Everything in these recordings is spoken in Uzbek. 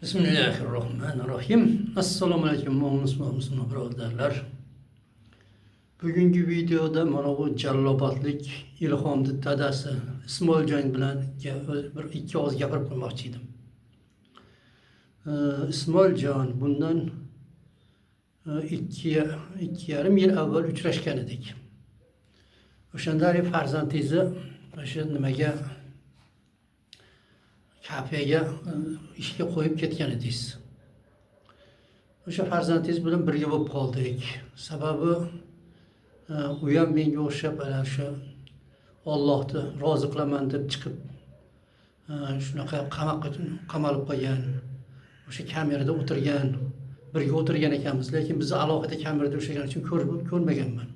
Bismillahirrahmanirrahim. Assalomu alaykum musulmon birodarlar. Bugungi videoda mana bu Jalolobodlik Ilhomning dadasi Ismoiljon bilan bir ikki og'iz gapirib qo'ymoqchi edim. Ismoiljon bundan ikki yarim yil avval uchrashgan edik. O'shanda farzandingizni o'sha nimaga kafega ishga qo'yib ketgan edingiz. O'sha farzandingiz bilan birga bo'lib qoldik. Sababi u ham menga o'xshab ana shu Allohni rozi qilaman deb chiqib shunaqa qamalib qolgan. O'sha kamerada o'tirgan, birga o'tirgan ekanmiz, lekin bizni alohida kamerada ushlagan uchun ko'rmaganman.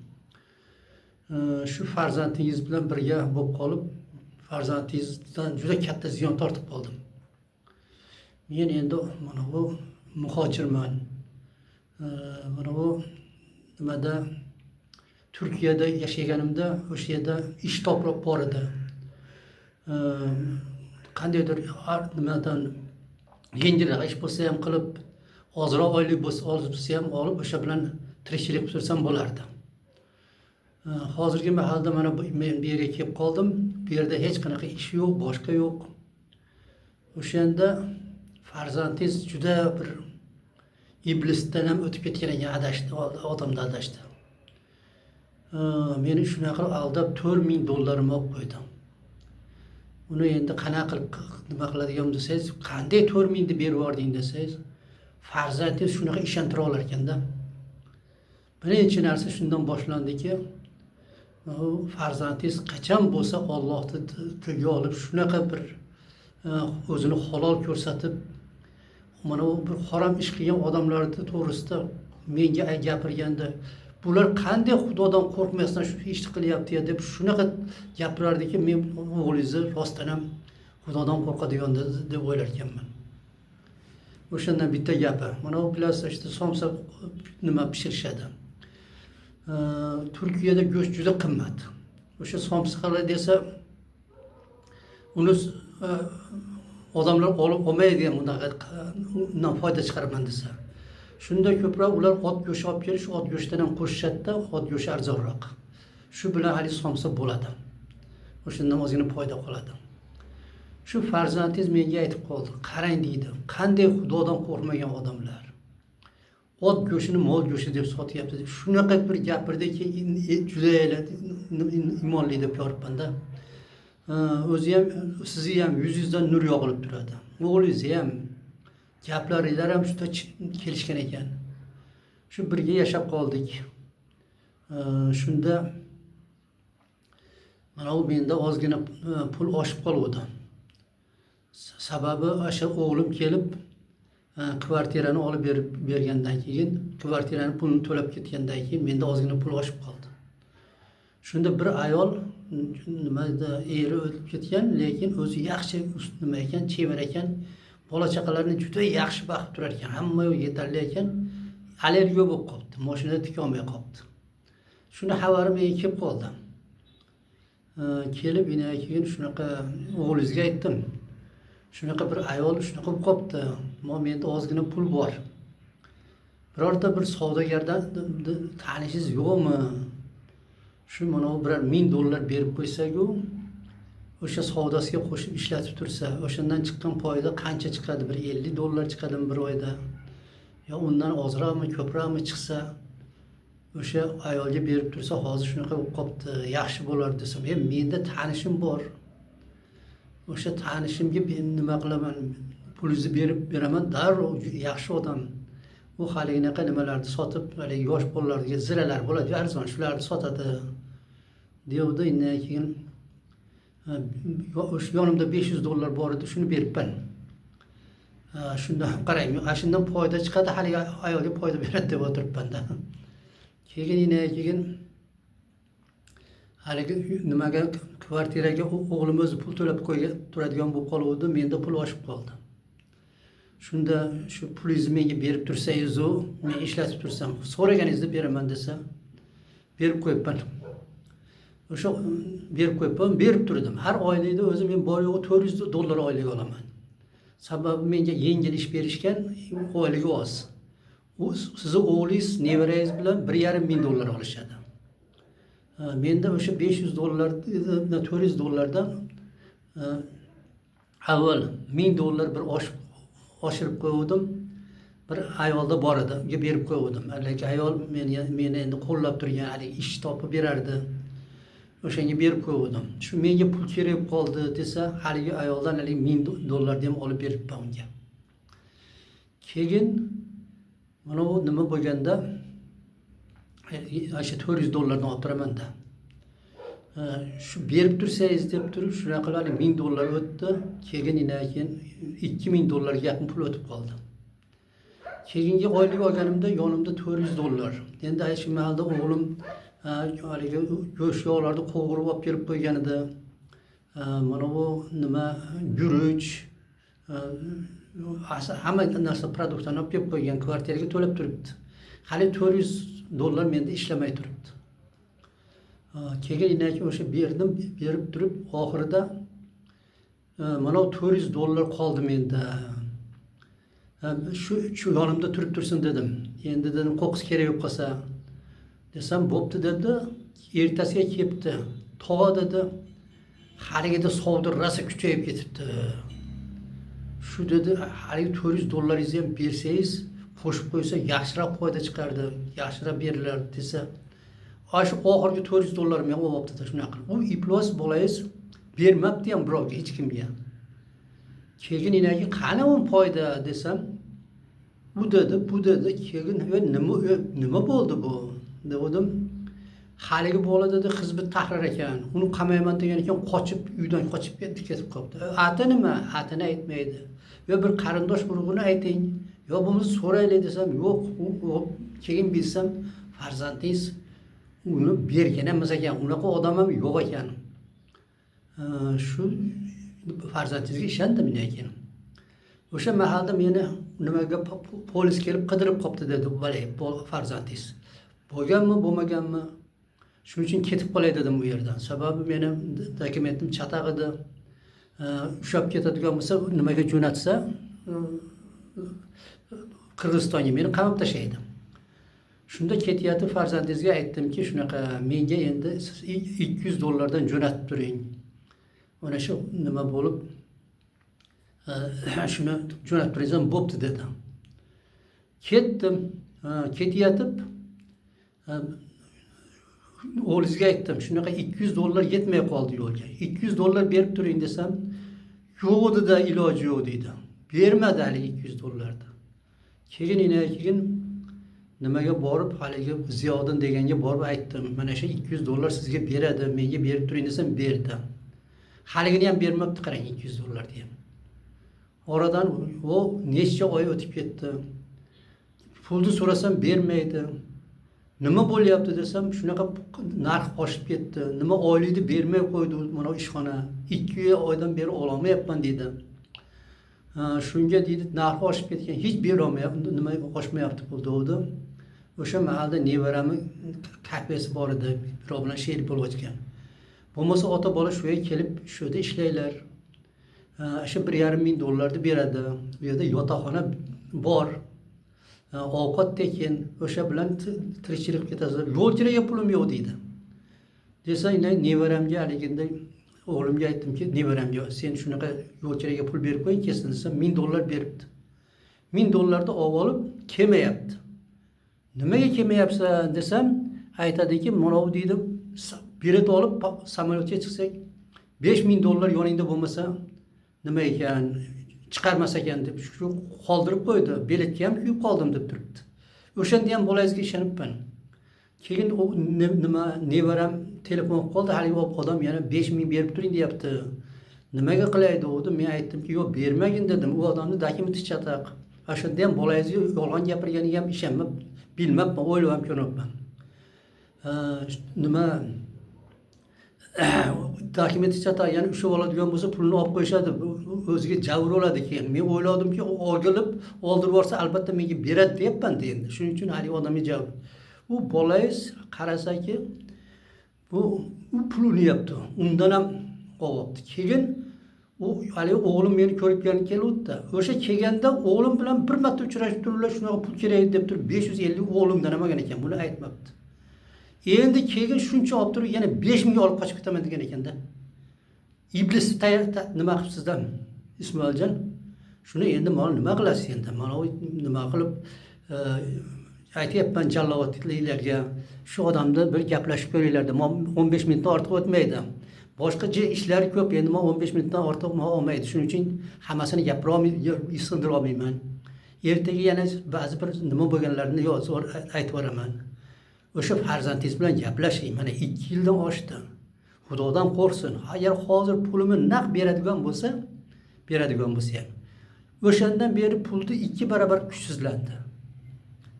Shu farzandingiz bilan birga bo'lib qolib, farzandingizdan juda katta ziyon tortib qoldim. Men endi mana bu muhojirman. Mana bu nimada Turkiyada yashaganimda o'sha yerda ish topib bor edi. Qandaydir nimadan yengilroq ish bo'lsa ham qilib, ozroq oylik bo'lsa ham olib o'sha bilan tirikchilik qilib tursam bo'lardi. Hozirgi mahalda mana men bu yerga kelib qoldim. Bu yerda hech qanaqa ish yo'q, boshqa yo'q. O'shanda farzandingiz juda bir iblisdan ham o'tib ketgan ekan, adashdi, odamda adashdi. Meni shunaqa qilib aldab $4000 olib qo'ydi. Uni endi qanaqa qilib nima qiladigan desangiz, qanday 4000 ni berib yubording desangiz, farzandingiz shunaqa ishontira olar ekanda. Birinchi narsa shundan boshlandiki, farzandingiz qachon bo'lsa Allohni tilga olib shunaqa bir o'zini halol ko'rsatib, mana bu bir harom ish qilgan odamlarni to'g'risida menga gapirganda, bular qanday Xudodan qo'rqmasdan shu ishni qilyapti deb shunaqa gapirardiki, men o'g'lingizni rostdan ham Xudodan qo'rqadigan deb o'ylar ekanman. O'shandan bitta gapi. Mana bu bilasizlar, işte somsa nima pishirishadi. Turkiyada go'sht juda qimmat. O'sha somsalar desa, uni odamlar olmaydigan, undan foyda chiqaraman desa. Shunda ko'proq ular ot go'shti olib kelish, ot go'shtidan ham qo'shishadi-da, ot go'shti arzonroq. Shu bilan hali somsa bo'ladi. O'shandan ozgina foyda qoladi. Shu farzandingiz menga aytib qoldi, qarang deydi, qanday Xudodan qo'rqmagan odamlar. Ot go'shtini mol go'shti deb sotyapti deb shunaqa bir gapirdiki, juda iymonli deb yoribman-da. O'zi ham, sizni ham yuzingizdan nur yog'ilib turadi. O'g'lingiz ham, gaplaringlar ham juda kelishgan ekan. Shu birga yashab qoldik. Shunda mana u menda ozgina pul oshib qoldi. Sababi o'sha o'g'lim kelib kvartirani olib bergandan keyin, kvartirani pulini to'lab ketgandan keyin menda ozgina pul oshib qoldi. Shunda bir ayol nimada eri o'tib ketgan, lekin o'zi yaxshi nima ekan, chevar ekan, bola chaqalarini juda yaxshi boqib turar ekan, hamma yetarli ekan, allergiya bo'lib qoldi, mashinada tikolmay qoldi. Shuni xabari menga kelib qoldi. Kelib keyin shunaqa o'g'lingizga aytdim. Shunaqa bir ayol shunaqa bo'lib qolibdi. Menda ozgina pul bor. Birorta bir savdogardan tanishingiz yo'qmi? Shu mana $1000 berib qo'ysak-ku, o'sha savdosiga qo'shib ishlatib tursa, o'shandan chiqqan foyda qancha chiqadi? Bir $50 chiqadimi bir oyda? Yo undan ozroqmi, ko'proqmi chiqsa, o'sha ayolga berib tursa, hozir shunaqa bo'lib qolibdi, yaxshi bo'lar desam, menda tanishim bor. O'sha tanishimga nima qilaman, pulingizni berib beraman, darrov yaxshi odam. U haligacha nimalarni sotib, hali yosh bolalarga ziralar bo'ladi, arzon shularni sotadi. Deydi, undan keyin o'sha yonimda $500 bor edi, shuni beribman. Shunda qarang, shundan foyda chiqadi, hali ayolga foyda beradi deb o'tiribman-da. Keyin haligi nimaga kvartiraga o'g'lim o'zi pul to'lab turadigan bo'lib qoluvdi, menda pul oshib qoldi. Shunda shu pulingizni menga berib tursangiz-u, men ishlatib tursam, so'raganingizda beraman desa, berib qo'yibman. O'sha berib qo'yibman, berib turdim. Har oylikda o'zi men bor yo'g'i $400 oylik olaman. Sababi menga yengil ish berishgan, oyligi oz. Sizni o'g'lingiz, nevarangiz bilan $1,500 olishadi. Menda o'sha $500, $400dan avval $1000 bir oshirib qo'ydim. Bir ayolda bor edi, unga berib qo'ydim. Lekin ayol meni endi qo'llab turgan, hali ish topib berardi. O'shanga berib qo'ydim. Shu menga pul kerak qoldi desa, haligi ayoldan $1000 ham olib beribman unga. Keyin mana bu nima bo'lganda o'sha $400 olib turamanda. Shu berib tursangiz deb turib shunaqa qilib $1000 o'tdi. Keyin $2000 ga yaqin pul o'tib qoldi. Keyingi oylik olganimda yonimda $400. Endi shu mahalda o'g'lim haligi go'sht yog'larni qovurib olib kelib qo'ygan edi. Mana bu nima guruch, hamma narsa produktlarni olib kelib qo'ygan, kvartiraga to'lab turibdi. Hali $400 menda ishlamay turibdi. Keyin o'sha berib turib oxirida mana $400 qoldi menda. Shu yonimda turib tursin dedim. Endi dedim qo'qis kerak yo'q qolsa desam, bo'pti dedi. Ertasiga kelibdi. Tog'a dedi, haligida savdo rosa kuchayib ketibdi. Shu dedi, haligi $400 ham bersangiz, qo'shib qo'ysa yaxshiroq foyda chiqardi, yaxshiroq berilar desa, shu oxirgi $400 men olibdi shunaqa. U iflos bo'laysiz bermabdi ham birovga, hech kimga. Keyin qani u foyda desam, bu dedi. Keyin nima bo'ldi bu dedim. Haligi bola dedi, xizmat tahrir ekan. Uni qamayman degan ekan, uydan qochib ketib qoldi. Ati nima? Atini aytmaydi. Yo bir qarindosh urug'ini ayting, yo bo'lmasa so'raylik desam, yo'q. Keyin bilsam, farzandingiz uni bergan emas ekan, unaqa odam ham yo'q ekan. Shu farzandingizga ishondim ekan. O'sha mahalda meni nimaga polis kelib qidirib qopti dedi, farzandingiz. Bo'lganmi, bo'lmaganmi? Shuning uchun ketib qolay dedim bu yerdan. Sababi meni dokumentim chataq edi. Ushab ketadigan bo'lsa, nimaga jo'natsa, Qirg'izistonga meni qamab tashlaydi. Shunda ketyapti, farzandingizga aytdimki, shunaqa menga endi siz $200 dan jo'natib turing. Mana shu nima bo'lib, shuni jo'natib turingizam bo'pti dedi. Ketdim, ketayotib o'g'lingizga aytdim, shunaqa $200 yetmay qoldi yo'lga. $200 berib turing desam, yo'q dedi, iloji yo'q deydi. Bermadi hali $200. Keyin nimaga borib, haligi Ziyoddin deganga borib aytdim, mana shu $200 sizga beradi, menga berib turing desam, berdi. Haligini ham bermabdi, qarang, $200 deyam. Oradan necha oy o'tib ketdi. Pulni so'rasam bermaydi. Nima bo'lyapti desam, shunaqa narx oshib ketdi. Nima oylikni bermay qo'ydi mana ishxona. 2 oydan beri ololmayapman dedi. Shunga dedi, narx oshib ketgan, hech berolmayapti, nima oshmayapti pul dedi. O'sha mahalda nevarami kafesi bor edi, birov bilan sherik bo'lib o'tgan. Bo'lmasa ota bola shu yerga kelib, shu yerda ishlaylar. Shu $1,500 beradi. Bu yerda yotoqxona bor. Ovqat tekin, o'sha bilan tirikchilik ketasiz. Yo'l kiraga pulim yo'q deydi. Desa, nevaramga haliginda o'g'limga aytdimki, nevaramga sen shunaqa yo'l kiraga pul berib qo'ying, kesin desa $1000 beribdi. $1000 olib kelmayapti. Nimaga kelmayapsan desam, aytadiki, mana bu deydi, bilet olib samolyotga chiqsak $5000 yoningda bo'lmasa nima ekan, chiqarmas ekan deb shu qoldirib qo'ydi. Biletga ham kuyib qoldim deb turibdi. O'shanda ham bolangizga ishonibman. Keyin nevaram telefon qildi, haligi odam yana 5000 berib turing deyapti. Nimaga qilay dedi. Men aytdimki, yo'q, bermagin dedim. U odamni dokumenti chataq. O'shanda ham bolangizga yolg'on gapirganiga ham ishonmab, bilmabman, o'ylab ham ko'rmabman. Dokumenti chataq, ya'ni ushlab oladigan bo'lsa pulni olib qo'yishadi. O'ziga javr bo'ladi keyin. Men o'yladimki, oldirib borsa albatta menga beradi deyapman endi. Shuning uchun hali odamga javr. U bolangiz qarasaki, u pul ulyapti. Undan ham olyapti. Keyin u haligi o'g'lim meni ko'rib keluvdi. O'sha kelganda o'g'lim bilan bir marta uchrashib turiblar, shunaqa pul kerak deb turib 550 o'g'limdan olmagan ekan, buni aytmabdi. Endi keyin shuncha olib turib yana 5000 ga olib qochib ketaman degan ekanda. Iblis nima qilibsizdan Ismoiljon? Shuni endi mana nima qilasiz endi? Mana nima qilib aytyapman jallovatliklarga, shu odamni bir gaplashib ko'ringlar deb. 15 minutdan ortiq o'tmaydi. Boshqa ishlar ko'p, endi men 15 minutdan ortiq olmaydi. Shuning uchun hammasini gapira olmayman, sindira olmayman. Ertaga yana ba'zi bir nima bo'lganlarini aytib boraman. O'sha farzandingiz bilan gaplashing. Mana 2 yildan oshdi. Xudodan qo'rqsin. Agar hozir pulimni naq beradigan bo'lsa ham, o'shandan beri pulni 2 barobar kuchsizlandi.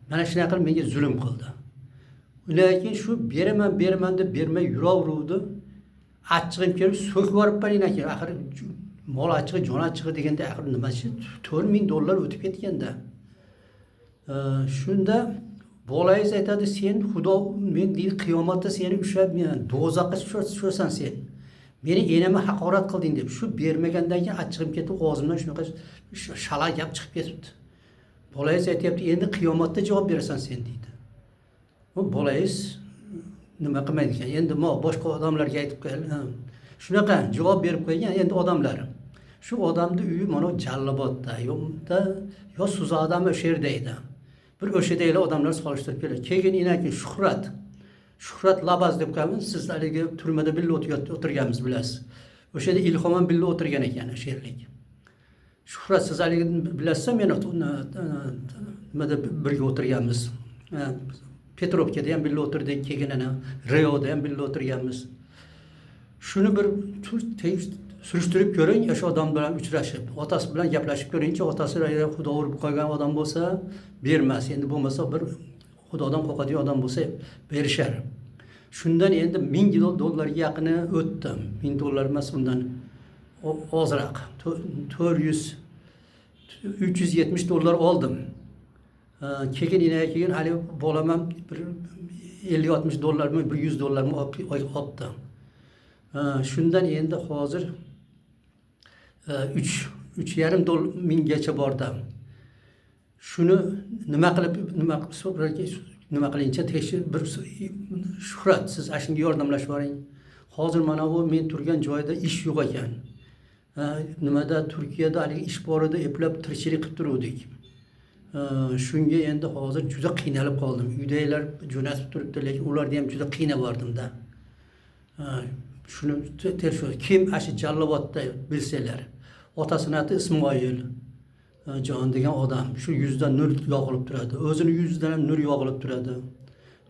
Mana shunaqa qilib menga zulm qildi. Lekin shu beraman deb bermay yuraveruvdi. Achchig'im kelib so'kib yuboribman ekan. Axir mol achchig'i, jon achchig'i deganda axir nimasi $4000 o'tib ketganda. Shunda bolangiz aytadi, sen Xudo men deydi qiyomatda seni ushlab do'zaxga tushasan sen. Meni enamni haqorat qilding deb. Shu bermagandan keyin achchig'im ketib, og'zimdan shunaqa shala gap chiqib ketibdi. Bolangiz aytayapti, endi qiyomatda javob berasan sen deydi. Bu bolangiz nima qilmaydi ekan. Endi boshqa odamlarga aytib qo'ygan. Shunaqa javob berib qo'ygan endi odamlar. Shu odamni uyi mana Jallobodda, yo Suzodami o'sha yerda edi. Bir o'shadaglar odamlar solishtirib keladi. Keyin inaki Shuhrat Labaz deb qo'yamiz. Siz haligi turmada birga o'tirganmiz bilasiz. O'shada Ilhom ham birga o'tirgan ekan o'sha yerlik. Shuhrat siz haligi bilasizmi, men nimada birga o'tirganmiz. Petrovkada ham birga o'tirdik, keyin ana Rioda ham birga o'tirganmiz. Shuni bir surishtirib ko'ring, o'sha odam bilan uchrashib, otasi bilan gaplashib ko'ringchi, otasi Xudo urib qo'ygan odam bo'lsa, bermas. Endi bo'lmasa bir Xudodan qo'rqadigan odam bo'lsa, berishar. Shundan endi $1000 yaqini o'tdi. $1000 emas, undan ozroq. $370 oldim. Keyin hali bolam ham bir $50-60 mi, bir $100 mi olibdi. Shundan endi hozir 3,5 minggacha bordi. Shuni nima qilincha bir Shuhrat, siz ashunga yordamlashib boring. Hozir mana bu men turgan joyda ish yo'q ekan. Nimada Turkiyada hali ish bor edi, eplab tirikchilik qilib turuvdik. Shunga endi hozir juda qiynalib qoldim. Uydagilar jo'natib turibdi, lekin ularda ham juda qiynab bordimda. Shuni kim ashi Jallobodda bilsalar, otasini ati Ismoil jon degan odam, shu yuzidan nur yog'ilib turadi. O'zini yuzidan ham nur yog'ilib turadi.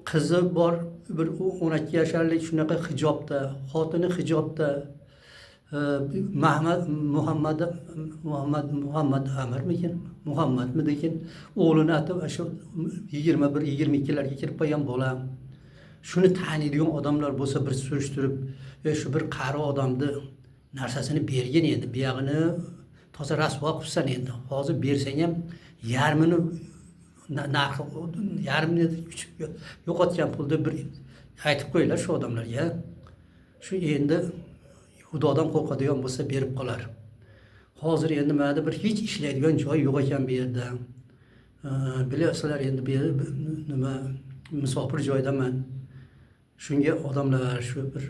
Qizi bor, bir 12 yoshlik, shunaqa hijobda, xotini hijobda. Muhammad Amirmikin, Muhammadmikin, o'g'lini atib shu 21-22larga kirib qolgan bolam. Shuni taniydigan odamlar bo'lsa bir surishtirib, shu bir qari odamni narsasini bergin endi, buyog'ini toza rasvo qilsan endi. Hozir bersang ham yarmini narxi, yarmini yo'qotgan pulni bir aytib qo'yinglar shu odamlarga. Shu endi Xudodan qo'rqadigan bo'lsa berib qolar. Hozir endi mana bir hech ishlaydigan joy yo'q ekan bu yerda. Bilasizlar endi bu nima musofir joydaman. Shunga odamlar shu bir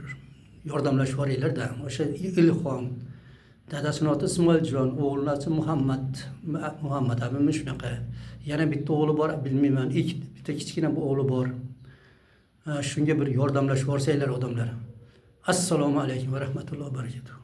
yordamlashib boringlar-da. O'sha Ilhom, dadasining oti Ismoiljon, o'g'lining oti Muhammad abim shunaqa. Yana bitta o'g'li bor, bilmayman, bitta kichkina bir o'g'li bor. Shunga bir yordamlashib borsanglar odamlar. Assalomu alaykum va rahmatullohi va barakatuh.